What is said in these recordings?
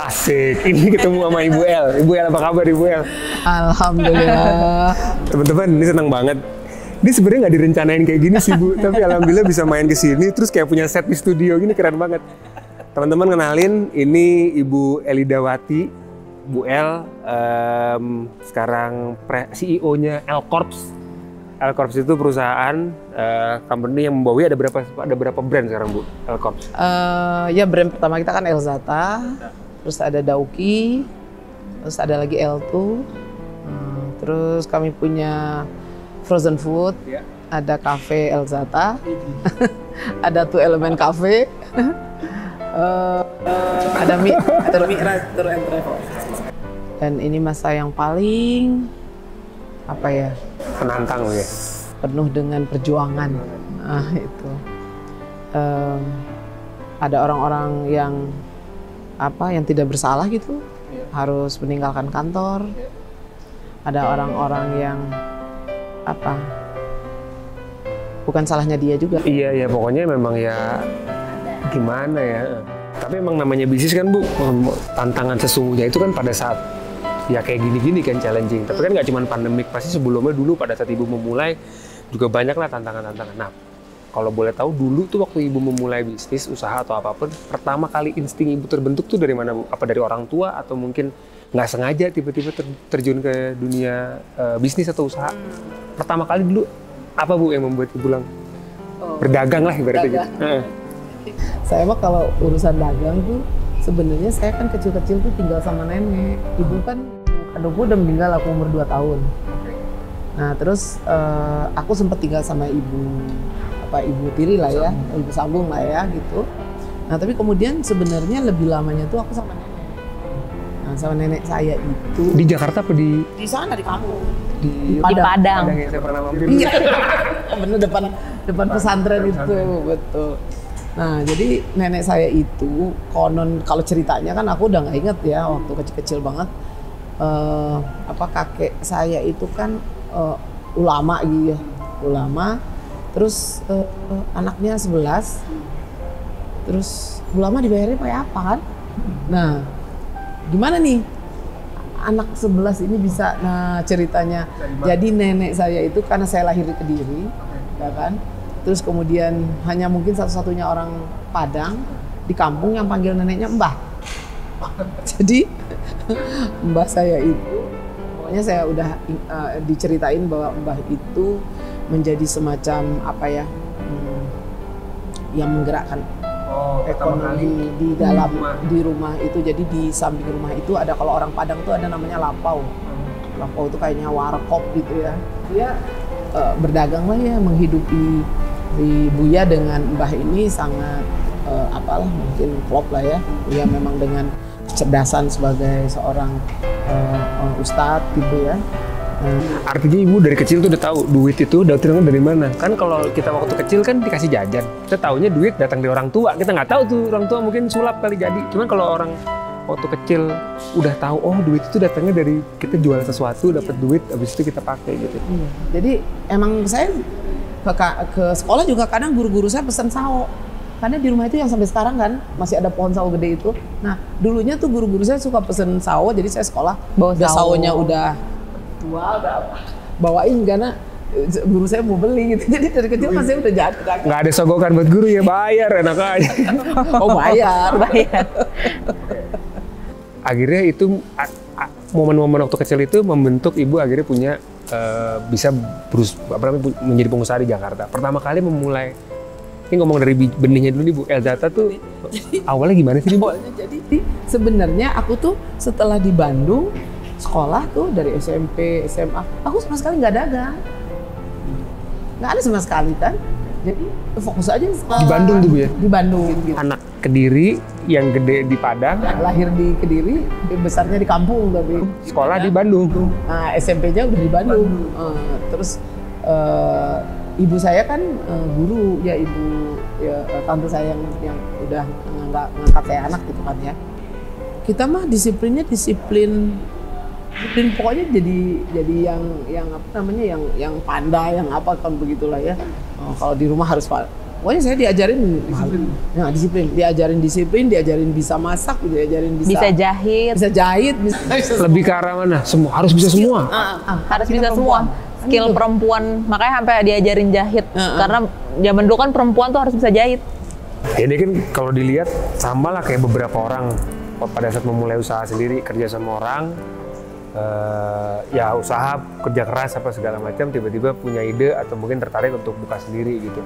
Asik, ini ketemu sama Ibu El. Ibu El, apa kabar Ibu El? Alhamdulillah. Teman-teman, ini senang banget. Ini sebenarnya nggak direncanain kayak gini sih Bu, tapi alhamdulillah bisa main ke sini, terus kayak punya set di studio gini, keren banget. Teman-teman kenalin, ini Ibu Elidawati, Bu El, sekarang CEO-nya L Corps. L Corps itu perusahaan company yang membawahi ada berapa brand sekarang Bu? L Corps. Ya brand pertama kita kan Elzata, terus ada Dauki, terus ada lagi L2, terus kami punya frozen food, ada cafe Elzata, ada Two Element Cafe, ada mie tour and travel. Dan ini masa yang paling apa ya? Penantang ya. Penuh dengan perjuangan. Nah itu. Ada orang-orang yang yang tidak bersalah gitu, harus meninggalkan kantor. Ada orang-orang yang bukan salahnya dia juga. Iya ya, pokoknya memang ya gimana ya. Tapi emang namanya bisnis kan Bu, tantangan sesungguhnya itu kan pada saat ya kayak gini-gini kan challenging. Tapi kan nggak cuma pandemik, pasti sebelumnya dulu pada saat Ibu memulai juga banyak lah tantangan-tantangan. Nah, kalau boleh tahu dulu tuh waktu Ibu memulai bisnis, usaha atau apapun, pertama kali insting Ibu terbentuk tuh dari mana Bu? Apa dari orang tua atau mungkin nggak sengaja tiba-tiba terjun ke dunia bisnis atau usaha? Pertama kali dulu apa Bu yang membuat Ibu bilang berdagang lah ibaratnya gitu? Saya mah kalau urusan dagang tuh sebenarnya saya kan kecil-kecil tuh tinggal sama nenek. Ibu kan, aduhku udah meninggal aku umur 2 tahun. Nah terus aku sempat tinggal sama ibu tiri lah ya, ibu sambung lah ya gitu. Nah tapi kemudian sebenarnya lebih lamanya tuh aku sama nenek. Nah sama nenek saya itu di Jakarta apa di sana di kampung di Padang. Yang saya pernah mampir. Iya, bener depan pesantren itu betul. Nah jadi nenek saya itu konon kalau ceritanya kan aku udah nggak inget ya waktu kecil-kecil banget. Kakek saya itu kan ulama gitu ya, ulama. Terus anaknya 11. Terus ulama dibayarnya pakai apa kan? Nah gimana nih anak 11 ini bisa, nah ceritanya. Jadi nenek saya itu karena saya lahir di Kediri, ya kan? Terus kemudian hanya mungkin satu-satunya orang Padang di kampung yang panggil neneknya Mbah. Jadi Mbah saya itu, pokoknya saya udah diceritain bahwa Mbah itu menjadi semacam yang menggerakkan ekonomi di dalam di rumah itu. Jadi di samping rumah itu ada, kalau orang Padang tuh ada namanya lapau. Lapau itu kayaknya warkop gitu ya. Dia berdagang lah ya, menghidupi di Buya dengan Mbah ini sangat mungkin klop lah ya. Dia memang dengan kecerdasan sebagai seorang ustadz gitu ya. Artinya Ibu dari kecil tuh udah tahu duit itu datangnya dari mana? Kan kalau kita waktu kecil kan dikasih jajan, kita taunya duit datang dari orang tua. Kita nggak tahu tuh orang tua mungkin sulap kali jadi. Cuman kalau orang waktu kecil udah tahu, oh duit itu datangnya dari kita jual sesuatu, dapat duit, habis itu kita pakai gitu. Jadi emang saya ke sekolah juga kadang guru-guru saya pesan sao. Karena di rumah itu yang sampai sekarang kan masih ada pohon sawo gede itu. Nah dulunya tuh guru-guru saya suka pesen sawo, jadi saya sekolah bawa sawonya udah tua, udah bawain karena guru saya mau beli gitu. Jadi dari kecil kan saya udah jadi. Nggak ada sogokan buat guru ya, bayar enak aja. Oh bayar. Akhirnya itu momen-momen waktu kecil itu membentuk Ibu akhirnya punya bisa menjadi pengusaha di Jakarta. Pertama kali memulai, ini ngomong dari benihnya dulu nih Bu, Elzata tuh awalnya gimana sih Bu? Jadi sebenarnya aku tuh setelah di Bandung sekolah tuh dari SMP, SMA, aku sama sekali nggak dagang. Nggak ada sama sekali kan. Jadi fokus aja sekolah. Di Bandung tuh Bu ya? Di Bandung gitu. Anak Kediri yang gede di Padang. Lahir di Kediri, besarnya di kampung tapi. Sekolah di Bandung. Nah SMP-nya udah di Bandung. Terus ibu saya kan guru ya, tante saya yang udah ngangkat saya anak gitu kan ya. Kita mah disiplinnya disiplin pokoknya jadi yang apa namanya yang pandai, yang apa kan begitulah ya. Kalau di rumah harus Pokoknya saya diajarin disiplin, diajarin bisa masak, diajarin Bisa jahit. bisa Lebih ke arah mana? Semua harus bisa semua. Harus bisa semua. Skill perempuan, makanya sampai diajarin jahit. Karena zaman dulu kan perempuan tuh harus bisa jahit. Ini kan kalau dilihat sama lah kayak beberapa orang pada saat memulai usaha sendiri, kerja sama orang, ya usaha, kerja keras apa segala macam, tiba-tiba punya ide atau mungkin tertarik untuk buka sendiri gitu.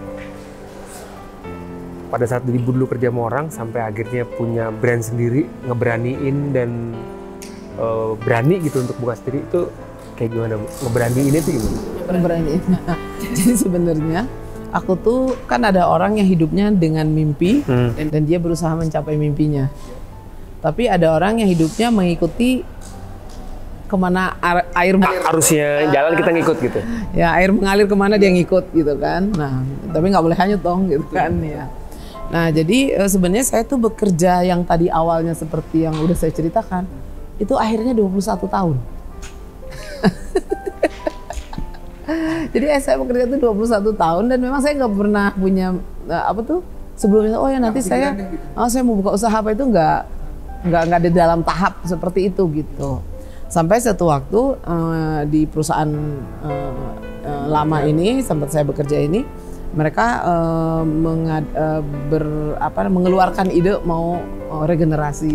Pada saat ibu dulu kerja sama orang sampai akhirnya punya brand sendiri, ngeberaniin dan berani gitu untuk buka sendiri, itu kayak gimana Bu? Ngeberaniin itu gimana? Ngeberaniin. Jadi sebenarnya aku tuh kan ada orang yang hidupnya dengan mimpi dan dia berusaha mencapai mimpinya. Tapi ada orang yang hidupnya mengikuti kemana air Harusnya jalan kita ngikut gitu. Ya, air mengalir kemana dia ngikut gitu kan. Nah, tapi nggak boleh hanyut dong gitu kan ya. Nah, jadi sebenarnya saya tuh bekerja yang tadi awalnya seperti yang udah saya ceritakan, itu akhirnya 21 tahun. Jadi saya bekerja tuh 21 tahun dan memang saya nggak pernah punya sebelumnya nanti saya mau buka usaha apa itu nggak di dalam tahap seperti itu gitu. Sampai suatu waktu di perusahaan lama ini tempat saya bekerja ini, mereka mengeluarkan ide mau regenerasi.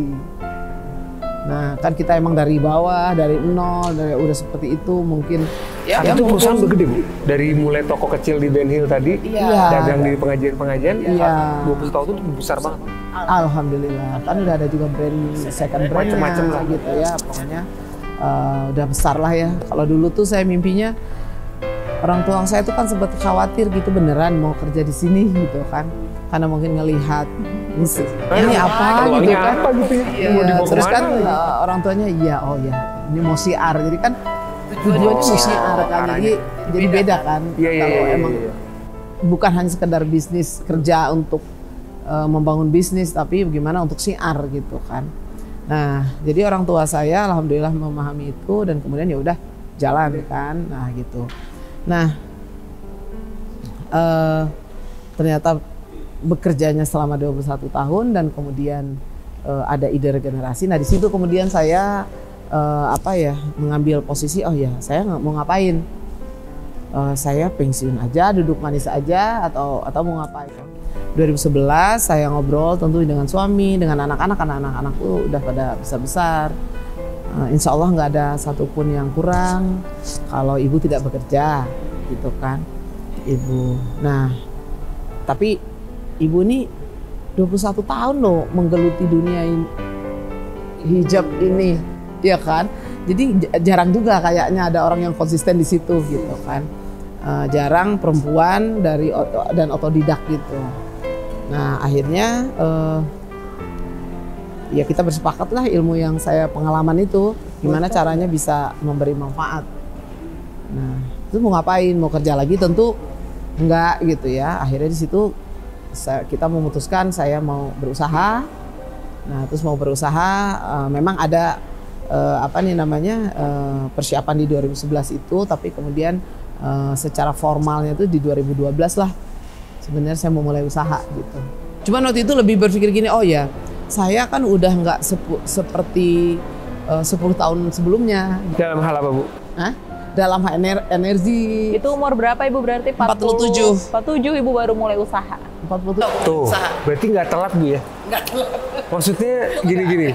Nah, kan kita emang dari bawah, dari nol, udah seperti itu mungkin. Ya, itu perusahaan gede Bu. Dari mulai toko kecil di Ben Hill tadi, dagang di pengajian-pengajian, 20 tahun itu besar banget. Alhamdulillah, kan udah ada juga brand second brandnya macam-macam lah gitu ya, pokoknya udah besar lah ya. Kalau dulu tuh saya mimpinya, orang tua saya tuh kan sempat khawatir gitu beneran mau kerja di sini gitu kan, karena mungkin ngelihat ini apa gitu kan. Terus kan orang tuanya ini mau siar, jadi kan tujuannya mau siar kan, jadi beda kan. Kalau emang bukan hanya sekedar bisnis kerja untuk membangun bisnis, tapi bagaimana untuk siar gitu kan. Nah, jadi orang tua saya alhamdulillah memahami itu dan kemudian ya udah jalan kan. Nah, gitu. Nah, ternyata bekerjanya selama 21 tahun dan kemudian ada ide regenerasi. Nah, di situ kemudian saya mengambil posisi saya nggak mau ngapain. Saya pensiun aja, duduk manis aja atau mau ngapain. 2011 saya ngobrol tentu dengan suami, dengan anak-anak, karena anak-anakku udah pada besar-besar. Insya Allah nggak ada satupun yang kurang kalau ibu tidak bekerja, gitu kan, ibu. Nah, tapi ibu ini 21 tahun loh menggeluti dunia hijab ini, ya kan. Jadi jarang juga kayaknya ada orang yang konsisten di situ, gitu kan. Jarang perempuan dan otodidak gitu. Nah, akhirnya ya kita bersepakat lah ilmu yang saya pengalaman itu gimana caranya bisa memberi manfaat. Nah, itu mau ngapain, mau kerja lagi tentu enggak gitu ya. Akhirnya di situ kita memutuskan saya mau berusaha. Nah, terus mau berusaha memang ada persiapan di 2011 itu, tapi kemudian secara formalnya itu di 2012 lah sebenarnya saya mau mulai usaha gitu. Cuman waktu itu lebih berpikir gini, saya kan udah nggak seperti 10 tahun sebelumnya. Dalam hal apa Bu? Dalam hal energi. Itu umur berapa Ibu berarti? 47. 47 Ibu baru mulai usaha. 47. Tuh, berarti nggak telat Bu ya? Nggak telat. Maksudnya gini.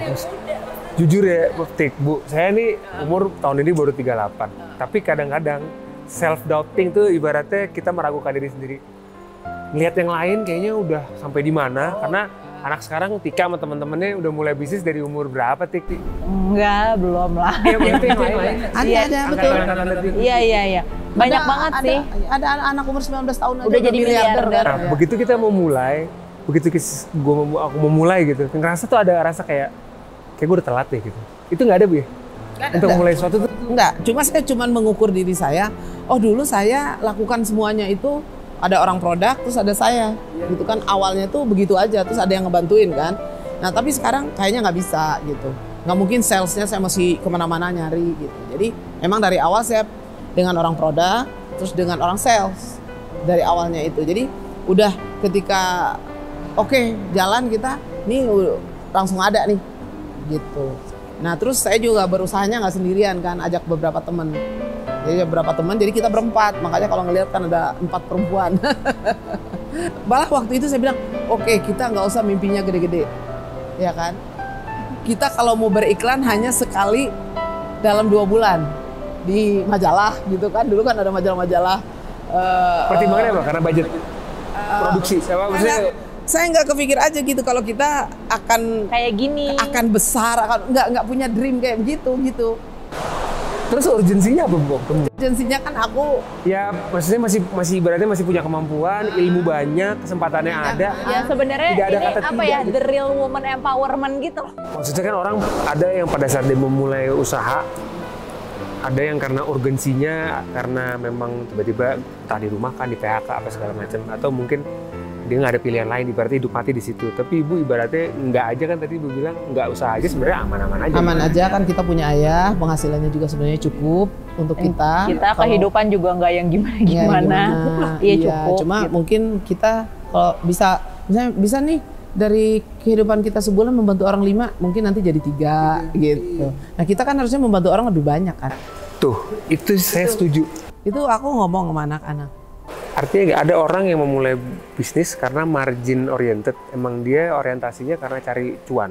Jujur ya Bu, saya nih umur tahun ini baru 38. Tapi kadang-kadang self-doubting tuh ibaratnya kita meragukan diri sendiri. Lihat yang lain kayaknya udah sampai di mana, karena anak sekarang Tika sama teman-temannya udah mulai bisnis dari umur berapa Tik? Enggak, belum lah. Yang lain. Ada betul. Iya. Banyak banget sih. Ada anak umur 19 tahun aja udah jadi miliarder kan. Nah, begitu kita mau mulai, aku mau mulai gitu, ngerasa tuh ada rasa kayak gue udah telat deh gitu. Itu nggak ada Bu ya? Untuk mulai sesuatu tuh? Enggak, saya cuma mengukur diri saya. Dulu saya lakukan semuanya itu, ada orang produk, terus ada saya. Gitu kan, awalnya tuh begitu aja, terus ada yang ngebantuin kan. Nah, tapi sekarang kayaknya nggak bisa gitu. Nggak mungkin salesnya saya masih kemana-mana nyari gitu. Jadi memang dari awal saya dengan orang produk, terus dengan orang sales. Dari awalnya itu. Jadi udah ketika oke, jalan kita, nih langsung ada nih, gitu. Nah terus saya juga berusahanya nggak sendirian kan, ajak beberapa teman. Jadi beberapa teman, jadi kita berempat. Makanya kalau ngelihat kan ada 4 perempuan. Malah waktu itu saya bilang, oke, kita nggak usah mimpinya gede-gede, ya kan? Kita kalau mau beriklan hanya sekali dalam 2 bulan di majalah, gitu kan? Dulu kan ada majalah-majalah. Pertimbangannya apa? Karena budget produksi. Saya nggak kepikir aja gitu kalau kita akan kayak gini, akan besar, akan nggak punya dream kayak begitu gitu. Terus urgensinya apa, Bu? Urgensinya kan aku ya maksudnya masih ibaratnya masih punya kemampuan, ilmu banyak, kesempatannya ada. ya sebenarnya Tidak ada ini kata apa tidak, ya, gitu. the real woman empowerment gitu. Maksudnya kan orang ada yang pada saat dia memulai usaha, ada yang karena urgensinya, karena memang tiba-tiba entah dirumahkan, di PHK apa segala macam, atau mungkin dia nggak ada pilihan lain, ibaratnya hidup mati di situ. Tapi ibu ibaratnya nggak aja kan, tadi ibu bilang nggak usaha aja sebenarnya aman-aman aja. aman aja kan, kita punya ayah, penghasilannya juga sebenarnya cukup untuk kita. Kita kehidupan juga nggak yang gimana-gimana. Iya cukup. Cuma gitu. mungkin kita kalau bisa nih dari kehidupan kita sebulan membantu orang 5, mungkin nanti jadi 3 gitu. Nah kita kan harusnya membantu orang lebih banyak kan. Tuh, itu saya setuju. Itu aku ngomong sama anak-anak. Artinya nggak ada orang yang memulai bisnis karena margin oriented. Emang dia orientasinya karena cari cuan.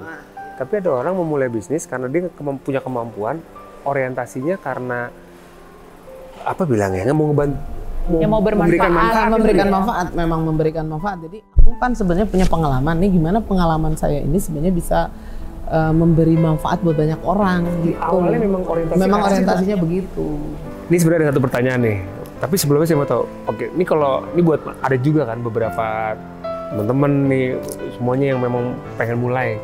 Tapi ada orang memulai bisnis karena dia punya kemampuan, orientasinya karena apa bilangnya, nggak mau ngebantu, Ya, mau bermanfaat. memberikan manfaat, memang memberikan manfaat. Jadi aku kan sebenarnya punya pengalaman nih, gimana pengalaman saya ini sebenarnya bisa memberi manfaat buat banyak orang gitu. Awalnya memang orientasinya begitu. Ini sebenarnya ada satu pertanyaan nih. Tapi sebelumnya saya mau tahu, oke, ini buat ada juga kan beberapa teman-teman nih, semuanya yang memang pengen mulai.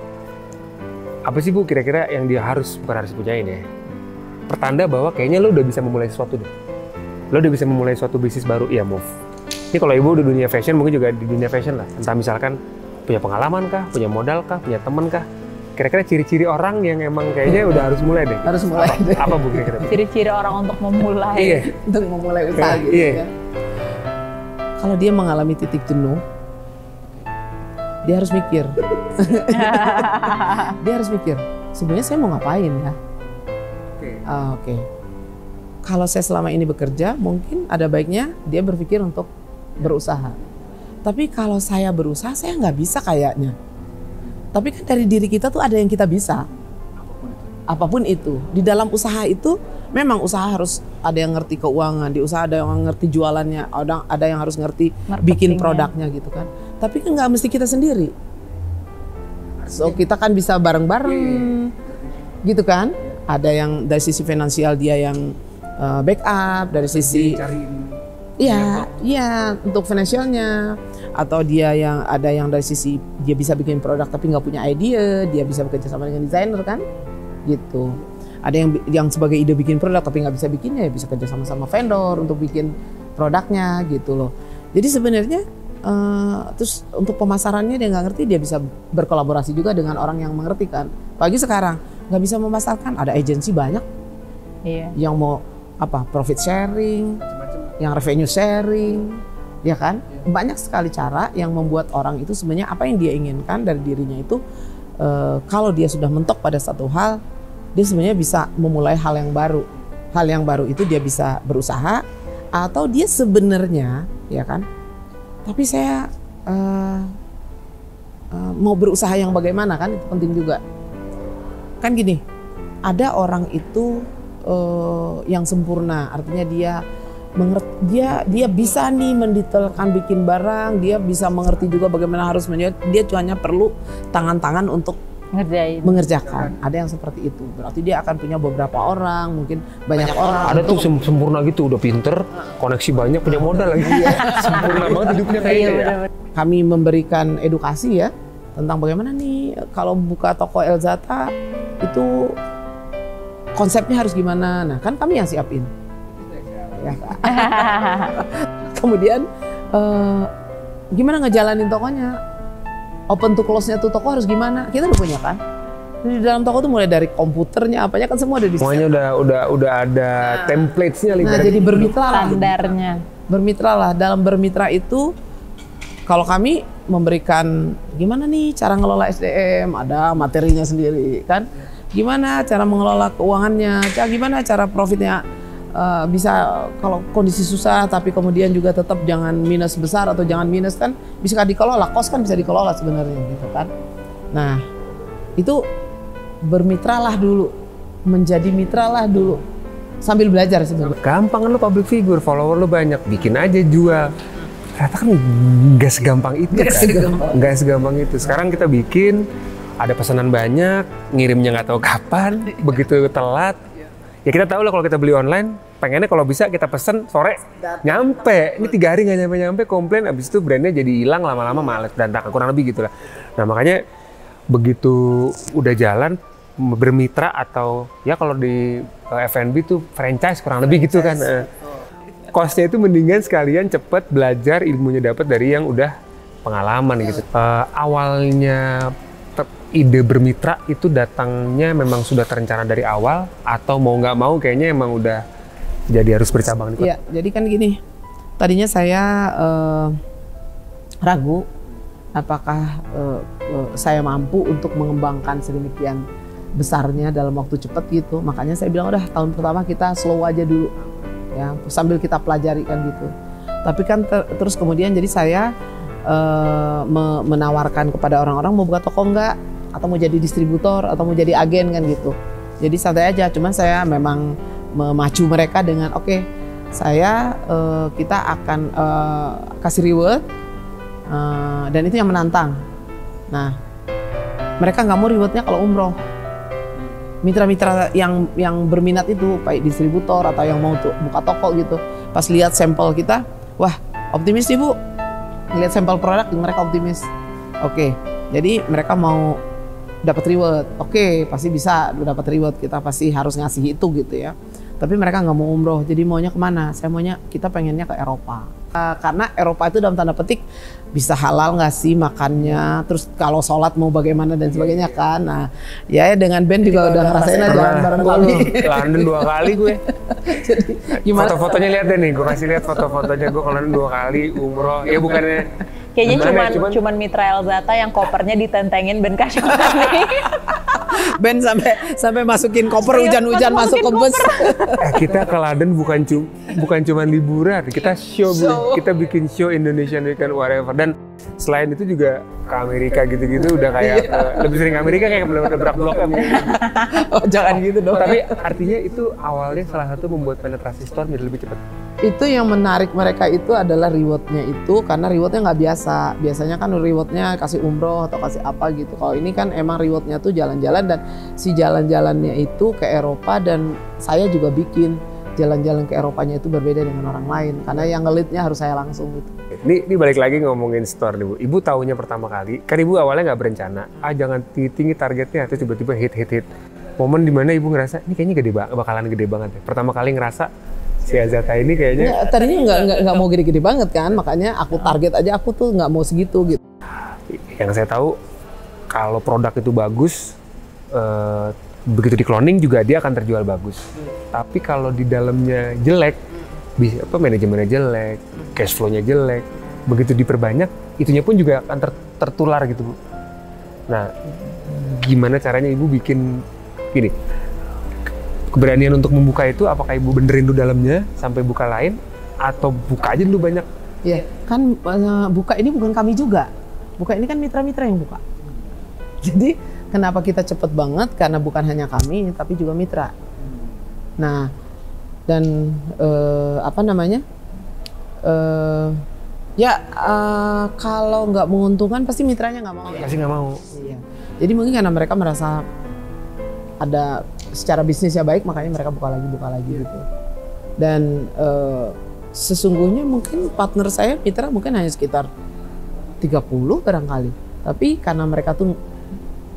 Apa sih Bu kira-kira yang dia bukan harus punyain ya? Pertanda bahwa kayaknya lo udah bisa memulai sesuatu deh. Lo udah bisa memulai suatu bisnis baru, ya move. Ini kalau ibu udah dunia fashion, mungkin juga di dunia fashion lah. Entah misalkan punya pengalaman kah, punya modal kah, punya teman kah. Kira-kira ciri-ciri orang yang emang kayaknya udah harus mulai deh. Harus mulai deh. Apa Bu kira-kira? Ciri-ciri orang untuk memulai. Iya. Untuk memulai usaha gitu Iya. ya. Kalau dia mengalami titik jenuh, dia harus mikir. Dia harus mikir, sebenarnya saya mau ngapain ya? Oke. Kalau saya selama ini bekerja, mungkin ada baiknya dia berpikir untuk berusaha. Tapi kalau saya berusaha, saya nggak bisa kayaknya. Tapi kan dari diri kita tuh ada yang kita bisa. Apapun itu. Di dalam usaha itu memang usaha harus ada yang ngerti keuangan, di usaha ada yang ngerti jualannya, ada yang harus ngerti bikin produknya gitu kan. Tapi kan nggak mesti kita sendiri. So kita kan bisa bareng-bareng gitu kan. Ada yang dari sisi finansial dia yang backup, dari sisi iya untuk finansialnya, atau dia yang ada yang dari sisi dia bisa bikin produk tapi nggak punya ide, dia bisa bekerja sama dengan desainer kan, gitu. Ada yang sebagai ide bikin produk tapi nggak bisa bikinnya, ya bisa kerja sama vendor untuk bikin produknya gitu loh. Jadi sebenarnya terus untuk pemasarannya dia nggak ngerti, dia bisa berkolaborasi juga dengan orang yang mengerti kan. Pagi sekarang nggak bisa memasarkan, ada agensi banyak yang mau profit sharing, yang revenue sharing, ya kan? Banyak sekali cara yang membuat orang itu sebenarnya apa yang dia inginkan dari dirinya itu, kalau dia sudah mentok pada satu hal, dia sebenarnya bisa memulai hal yang baru. Hal yang baru itu dia bisa berusaha, atau dia sebenarnya, ya kan? Tapi saya mau berusaha yang bagaimana kan, itu penting juga. Kan gini, ada orang itu yang sempurna, artinya dia bisa nih mendetailkan bikin barang, dia bisa mengerti juga bagaimana harus dia hanya perlu tangan-tangan untuk mengerjakan. Ada yang seperti itu, berarti dia akan punya beberapa orang, mungkin banyak orang. Ada tuh sempurna gitu, udah pinter, koneksi banyak, punya modal lagi. Sempurna banget hidupnya kayaknya. Kami memberikan edukasi ya tentang bagaimana nih kalau buka toko Elzata itu konsepnya harus gimana. Nah kan kami yang siapin. Ya. Kemudian gimana ngejalanin tokonya, open to close-nya tuh toko harus gimana, kita udah punya kan. Di dalam toko tuh mulai dari komputernya apanya kan semua ada di sana. Semuanya udah ada template-nya. Nah jadi bermitra lah. Standarnya. Bermitra lah. Dalam bermitra itu kalau kami memberikan gimana nih cara ngelola SDM, ada materinya sendiri kan. Gimana cara mengelola keuangannya, gimana cara profitnya bisa kalau kondisi susah tapi kemudian juga tetap jangan minus besar atau jangan minus kan bisa dikelola, kos kan bisa dikelola sebenarnya gitu kan. Nah itu bermitralah dulu, menjadi mitralah dulu sambil belajar sebenarnya. Gampang kan lo public figure, follower lo banyak, bikin aja jual. Ternyata kan nggak segampang itu kan. Nggak segampang itu. Sekarang kita bikin, ada pesanan banyak, ngirimnya nggak tahu kapan, begitu telat. Ya kita tahu lah kalau kita beli online, pengennya kalau bisa kita pesen sore nyampe. Ini 3 hari nggak nyampe-nyampe, komplain, abis itu brandnya jadi hilang, lama-lama males berantakan, kurang lebih gitu lah. Nah makanya begitu udah jalan, bermitra atau ya kalau di F&B tuh franchise kurang lebih gitu kan. Cost-nya itu mendingan sekalian cepet belajar, ilmunya dapat dari yang udah pengalaman gitu. Awalnya ide bermitra itu datangnya memang sudah terencana dari awal atau mau nggak mau kayaknya emang udah jadi harus bercabang nih? Iya, jadi kan gini, tadinya saya ragu apakah saya mampu untuk mengembangkan sedemikian besarnya dalam waktu cepat gitu. Makanya saya bilang udah tahun pertama kita slow aja dulu ya, sambil kita pelajari kan gitu. Tapi kan terus kemudian jadi saya menawarkan kepada orang-orang mau buka toko enggak, atau mau jadi distributor, atau mau jadi agen kan gitu. Jadi santai aja, cuman saya memang memacu mereka dengan oke, kita akan kasih reward dan itu yang menantang. Nah, mereka nggak mau rewardnya kalau umroh. Mitra-mitra yang berminat itu, baik distributor atau yang mau buka toko gitu, pas lihat sampel kita, wah optimis nih Bu, ngeliat sampel produk mereka optimis. Oke, jadi mereka mau dapat reward, oke pasti bisa dapat reward, kita pasti harus ngasih itu gitu ya. Tapi mereka nggak mau umroh, jadi maunya kemana? Kita pengennya ke Eropa. Karena Eropa itu dalam tanda petik bisa halal nggak sih makannya, terus kalau sholat mau bagaimana dan sebagainya kan. Nah ya dengan band juga udah ngerasain aja bareng kali. London 2 kali gue. Jadi gimana? Foto-fotonya lihat deh nih, gue kasih lihat foto-fotonya gue ke London 2 kali umroh. Ya bukannya kayaknya cuman Mitra Elzata yang kopernya ditentengin Ben Kasyafani. Ben sampai masukin koper, hujan-hujan masuk ke bus. Kita ke London bukan cuma liburan, kita show. Kita bikin show Indonesian Weekend whatever. Dan selain itu juga ke Amerika gitu-gitu udah kayak lebih sering ke Amerika kayak belum ada berak blok kan. Oh jangan gitu dong. Tapi artinya itu awalnya salah satu membuat penetrasi store menjadi lebih cepat. Itu yang menarik mereka itu adalah rewardnya itu, karena rewardnya nggak biasa. Biasanya kan rewardnya kasih umroh atau kasih apa gitu. Kalau ini kan emang rewardnya tuh jalan-jalan, dan si jalan-jalannya itu ke Eropa, dan saya juga bikin jalan-jalan ke Eropanya itu berbeda dengan orang lain karena yang ngelitnya harus saya langsung gitu. Ini balik lagi ngomongin store nih Bu. Ibu taunya pertama kali, kan Ibu awalnya nggak berencana, jangan tinggi targetnya, terus tiba-tiba hit. Momen dimana Ibu ngerasa ini kayaknya bakalan gede banget ya. Pertama kali ngerasa si Elzata ini kayaknya. Ya, tadinya nggak mau gede-gede banget kan, makanya aku target aja aku tuh nggak mau segitu gitu. Yang saya tahu kalau produk itu bagus, begitu di cloning juga dia akan terjual bagus. Tapi kalau di dalamnya jelek, manajemennya jelek, cash flow-nya jelek, begitu diperbanyak, itunya pun juga akan tertular gitu Bu. Nah, gimana caranya Ibu bikin gini? Keberanian untuk membuka itu, apakah Ibu benerin dulu dalamnya sampai buka lain, atau buka aja dulu banyak? Iya, kan buka ini bukan kami juga. Buka ini kan mitra-mitra yang buka. Jadi kenapa kita cepet banget? Karena bukan hanya kami, tapi juga mitra. Nah, dan kalau nggak menguntungkan pasti mitranya nggak mau. Pasti nggak mau. Iya. Jadi mungkin karena mereka merasa ada secara bisnisnya baik, makanya mereka buka lagi gitu. Dan sesungguhnya mungkin partner saya mitra mungkin hanya sekitar 30 barangkali. Tapi karena mereka tuh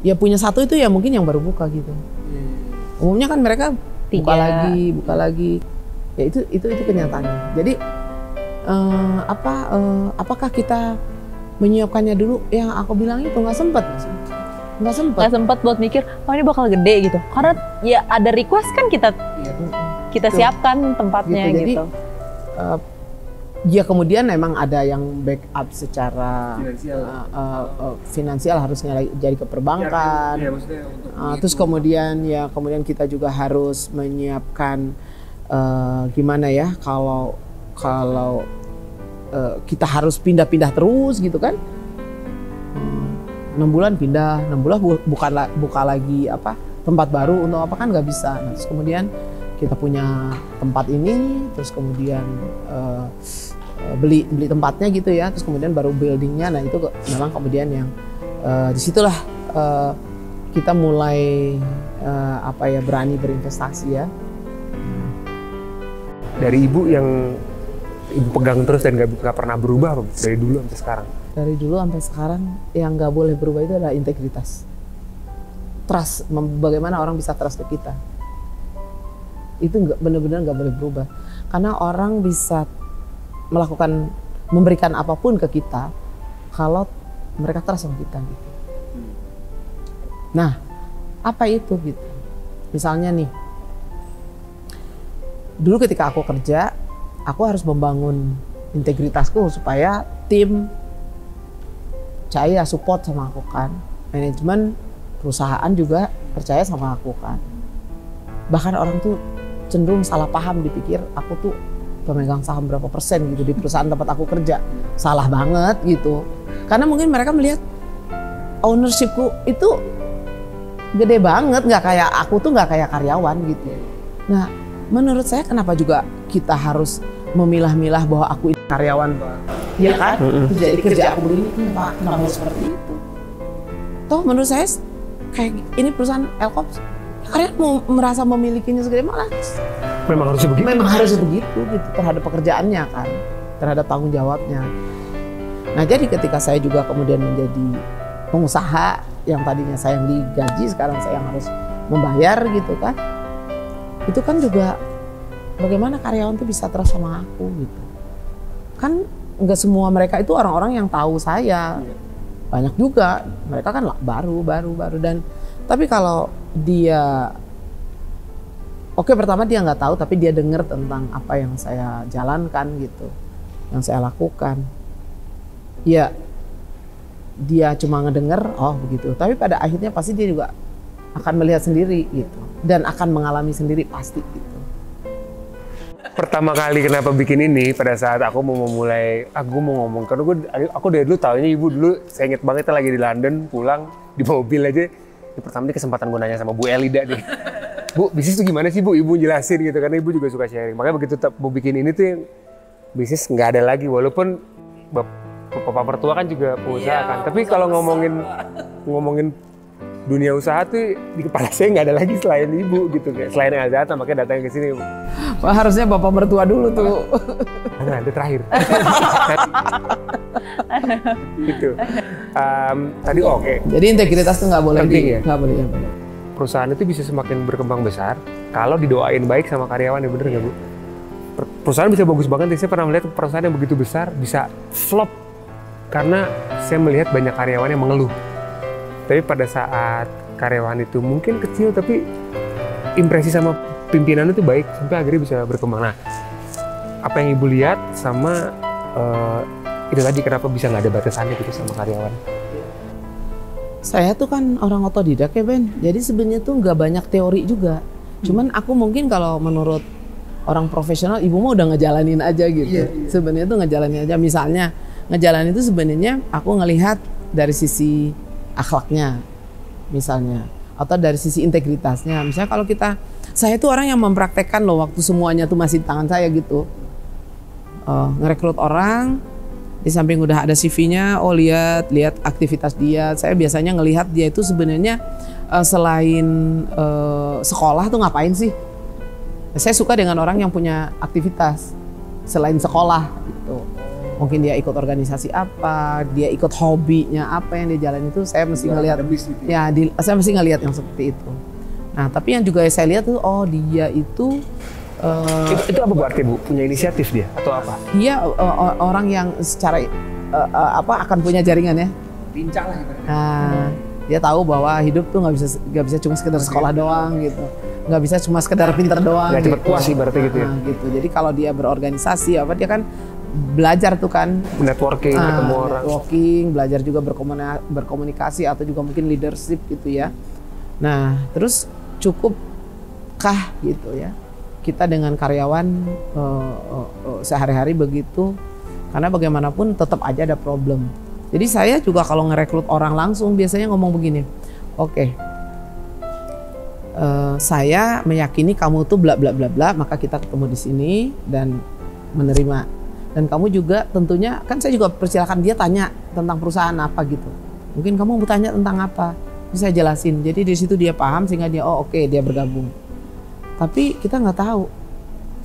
ya punya satu itu ya mungkin yang baru buka gitu. Umumnya kan mereka buka lagi. Ya itu kenyataannya. Jadi apakah kita menyiapkannya dulu? Yang aku bilang itu nggak sempat buat mikir, oh ini bakal gede gitu. Karena ya ada request kan kita siapkan tempatnya gitu. Jadi Ya kemudian memang ada yang backup secara finansial harusnya jadi ke perbankan. Ya, maksudnya untuk Terus kemudian kita juga harus menyiapkan gimana ya kalau kita harus pindah-pindah terus gitu kan. 6 bulan pindah, 6 bulan buka lagi tempat baru untuk apa kan nggak bisa. Nah, terus kemudian kita punya tempat ini, terus kemudian beli tempatnya gitu ya, terus kemudian baru buildingnya. Nah itu memang kemudian yang disitulah kita mulai berani berinvestasi ya. dari ibu yang ibu pegang terus dan nggak pernah berubah dari dulu sampai sekarang. Dari dulu sampai sekarang yang nggak boleh berubah itu adalah integritas, trust. Bagaimana orang bisa trust ke kita? Itu benar-benar nggak boleh berubah, karena orang bisa memberikan apapun ke kita kalau mereka trust sama kita gitu. Nah, apa itu gitu? Misalnya nih, dulu ketika aku kerja, aku harus membangun integritasku supaya tim percaya, support sama aku kan. Manajemen perusahaan juga percaya sama aku kan. Bahkan orang tuh cenderung salah paham, dipikir aku tuh pemegang saham berapa persen gitu di perusahaan tempat aku kerja. Salah banget gitu. Karena mungkin mereka melihat ownershipku itu gede banget, nggak kayak karyawan gitu. Nah, menurut saya kenapa juga kita harus memilah-milah bahwa aku ini karyawan, ya kan? Jadi kerja aku begini, kenapa harus seperti itu? Toh menurut saya kayak ini perusahaan Elkops, kalian mau merasa memilikinya segede malah. Memang harus begitu. Memang harus begitu gitu terhadap pekerjaannya kan, terhadap tanggung jawabnya. Nah jadi ketika saya juga kemudian menjadi pengusaha yang tadinya saya yang digaji, sekarang saya yang harus membayar gitu kan. Itu kan juga bagaimana karyawan tuh bisa trust sama aku gitu. Kan nggak semua mereka itu orang-orang yang tahu saya. Banyak juga mereka kan baru dan tapi kalau dia pertama dia nggak tahu tapi dia dengar tentang apa yang saya jalankan gitu, yang saya lakukan. Ya dia cuma ngedenger, oh begitu. Tapi pada akhirnya pasti dia juga akan melihat sendiri gitu dan akan mengalami sendiri pasti gitu. Pertama kali kenapa bikin ini pada saat aku mau memulai, aku mau ngomong karena aku dari dulu taunya ibu dulu, saya inget banget lagi di London pulang di mobil aja. Ini pertama ini kesempatan gue nanya sama Bu Elida nih. Bu, bisnis itu gimana sih Bu? Ibu jelasin gitu karena ibu juga suka sharing. Makanya begitu mau bikin ini tuh bisnis nggak ada lagi walaupun Bapak mertua kan juga pengusaha kan. Tapi kalau ngomongin dunia usaha tuh di kepala saya nggak ada lagi selain ibu gitu, selain yang ada makanya datang ke sini. Harusnya bapak mertua dulu tuh. Nah, itu terakhir. Gitu. Tadi oke. Jadi integritas tuh nggak boleh penting ya? Nggak boleh. Perusahaan itu bisa semakin berkembang besar kalau didoain baik sama karyawan, ya bener nggak Bu? Perusahaan bisa bagus banget. Saya pernah melihat perusahaan yang begitu besar bisa flop karena saya melihat banyak karyawan yang mengeluh. Tapi pada saat karyawan itu mungkin kecil tapi impresi sama pimpinan itu baik sampai akhirnya bisa berkembang. Nah, apa yang Ibu lihat sama itu tadi kenapa bisa nggak ada batasannya gitu sama karyawan? Saya tuh kan orang otodidak ya Ben, jadi sebenarnya tuh nggak banyak teori juga. Cuman aku mungkin kalau menurut orang profesional, ibu mah udah ngejalanin aja gitu. Iya. Sebenarnya tuh ngejalanin aja. Misalnya ngejalanin itu sebenarnya aku ngelihat dari sisi akhlaknya misalnya, atau dari sisi integritasnya. Misalnya kalau saya tuh orang yang mempraktekkan loh waktu semuanya tuh masih di tangan saya gitu. Ngerekrut orang, di samping udah ada CV-nya, lihat aktivitas dia. Saya biasanya ngelihat dia itu sebenarnya selain sekolah tuh ngapain sih? Saya suka dengan orang yang punya aktivitas selain sekolah gitu. Mungkin dia ikut organisasi apa, dia ikut hobinya apa yang dia jalan itu, saya mesti ngelihat. Saya mesti ngelihat yang seperti itu. Nah, tapi yang juga saya lihat tuh, dia itu itu apa berarti Bu? Punya inisiatif dia atau apa? Dia orang yang secara akan punya jaringan ya. Pincang lah. Nah, dia tahu bahwa hidup tuh nggak bisa cuma sekedar sekolah doang gitu, nggak bisa cuma sekedar pinter doang. Nggak gitu. cepet puas sih berarti gitu ya. Gitu. Jadi kalau dia berorganisasi dia kan belajar tuh kan Networking, ketemu orang. networking, belajar juga berkomunikasi atau juga mungkin leadership gitu ya. Nah, terus cukupkah gitu ya kita dengan karyawan sehari-hari begitu? Karena bagaimanapun tetap aja ada problem. Jadi saya juga kalau ngerekrut orang langsung biasanya ngomong begini, oke, saya meyakini kamu tuh bla bla bla bla, maka kita ketemu di sini dan menerima. Dan kamu juga tentunya, kan saya juga persilakan dia tanya tentang perusahaan apa gitu. Mungkin kamu mau tanya tentang apa, bisa saya jelasin. Jadi di situ dia paham sehingga dia oke, dia bergabung. Tapi kita nggak tahu,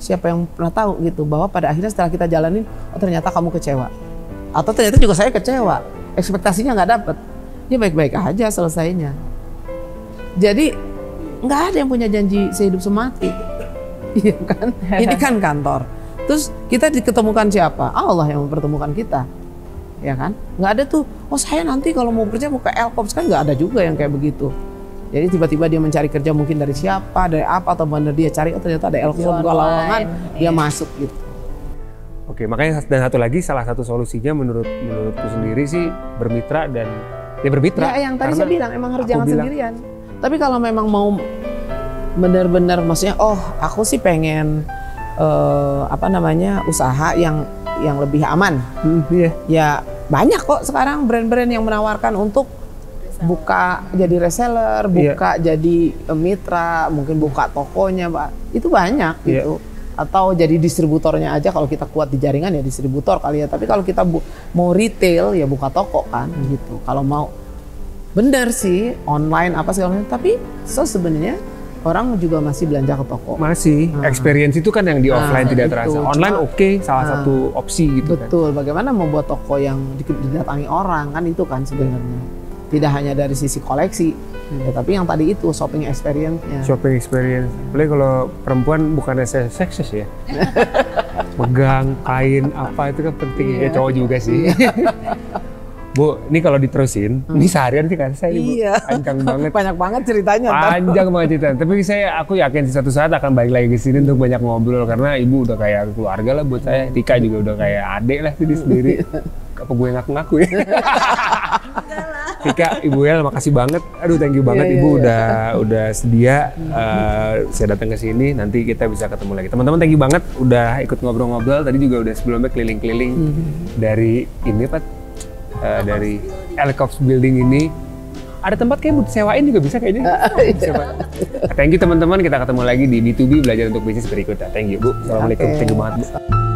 siapa yang pernah tahu gitu bahwa pada akhirnya setelah kita jalanin, oh ternyata kamu kecewa. Atau ternyata juga saya kecewa, ekspektasinya nggak dapet. Dia baik-baik aja selesainya. Jadi nggak ada yang punya janji sehidup semati, iya kan? Ini kan kantor. Terus kita diketemukan siapa? Allah yang mempertemukan kita, ya kan? Nggak ada tuh, oh saya nanti kalau mau kerja mau ke Elkops, kan nggak ada juga yang kayak begitu. Jadi tiba-tiba dia mencari kerja mungkin dari siapa, dari apa, atau benar dia cari, oh ternyata ada Elkops buka lowongan, dia masuk gitu. Oke, makanya dan satu lagi, salah satu solusinya menurutku sendiri sih bermitra dan ya bermitra. Ya yang tadi saya bilang emang harus jangan sendirian. Tapi kalau memang mau benar-benar, maksudnya, oh aku sih pengen usaha yang lebih aman. Ya banyak kok sekarang brand-brand yang menawarkan untuk buka jadi reseller, buka jadi mitra, mungkin buka tokonya, Pak. Itu banyak gitu. Atau jadi distributornya aja, kalau kita kuat di jaringan ya distributor kali ya. Tapi kalau kita mau retail ya buka toko kan gitu. Kalau mau bener sih online apa segala macam, tapi sebenarnya orang juga masih belanja ke toko. Masih. Experience itu kan yang di offline tidak terasa. Online salah satu opsi gitu. Betul. Kan. Bagaimana membuat toko yang didatangi orang, kan itu kan sebenarnya. Tidak hanya dari sisi koleksi, ya, tapi yang tadi itu shopping experience-nya. Shopping experience. Apalagi kalau perempuan bukannya seksis ya. Megang kain apa itu kan penting. Ya cowok juga sih. Bu, ini kalau diterusin, ini seharian sih kan saya panjang banget. Banyak banget ceritanya. Panjang banget ceritanya. Tapi aku yakin suatu saat akan balik lagi ke sini untuk banyak ngobrol, karena ibu udah kayak keluarga lah buat saya. Tika juga udah kayak adik lah sendiri. Apa gue ngaku-ngaku ya? Tika, Ibu El, makasih banget. Aduh, thank you banget Ibu udah sedia saya datang ke sini. Nanti kita bisa ketemu lagi. Teman-teman, thank you banget udah ikut ngobrol-ngobrol. Tadi juga udah sebelumnya keliling-keliling dari ini dari Elkops Building ini. Ada tempat kayak buat sewain juga bisa kayaknya. Thank you teman-teman, kita ketemu lagi di B2B Belajar Untuk Bisnis berikutnya. Thank you Bu. Assalamualaikum. Thank you banget Bu.